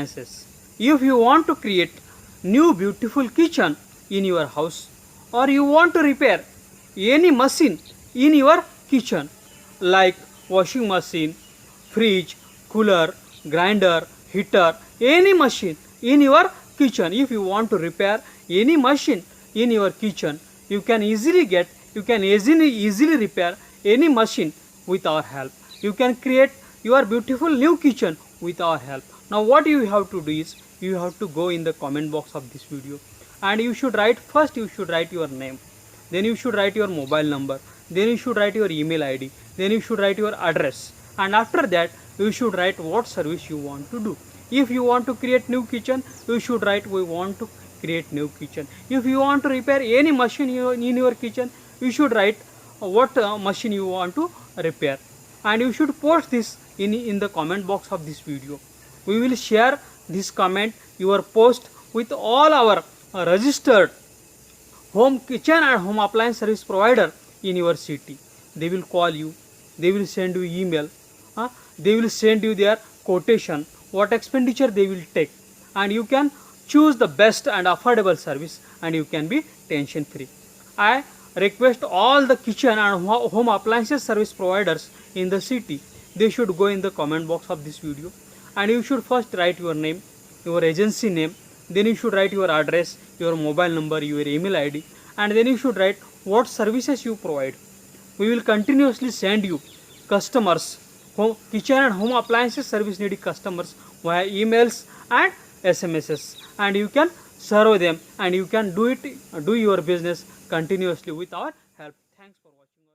appliances. If you want to create new beautiful kitchen in your house, or you want to repair any machine in your kitchen like washing machine, fridge, cooler, grinder, heater, any machine in your kitchen, if you want to repair any machine in your kitchen, you can easily repair any machine with our help. You can create your beautiful new kitchen with our help. Now what you have to do is, you have to go in the comment box of this video, and you should write your name, then you should write your mobile number, then you should write your email id, then you should write your address, and after that you should write what service you want to do. If you want to create new kitchen, you should write we want to create new kitchen. If you want to repair any machine in your kitchen, you should write what machine you want to repair, and you should post this in the comment box of this video. We will share this comment, your post, with all our registered home kitchen and home appliance service provider in your city. They will call you, they will send you email, they will send you their quotation, what expenditure they will take, and you can choose the best and affordable service, and you can be tension free. I request all the kitchen and home appliances service providers in the city, they should go in the comment box of this video, and you should first write your name, your agency name, then you should write your address, your mobile number, your email id, and then you should write what services you provide. We will continuously send you customers, kitchen and home appliances service needy customers via emails and SMSs, and you can serve them, and you can do your business continuously with our help. Thanks for watching.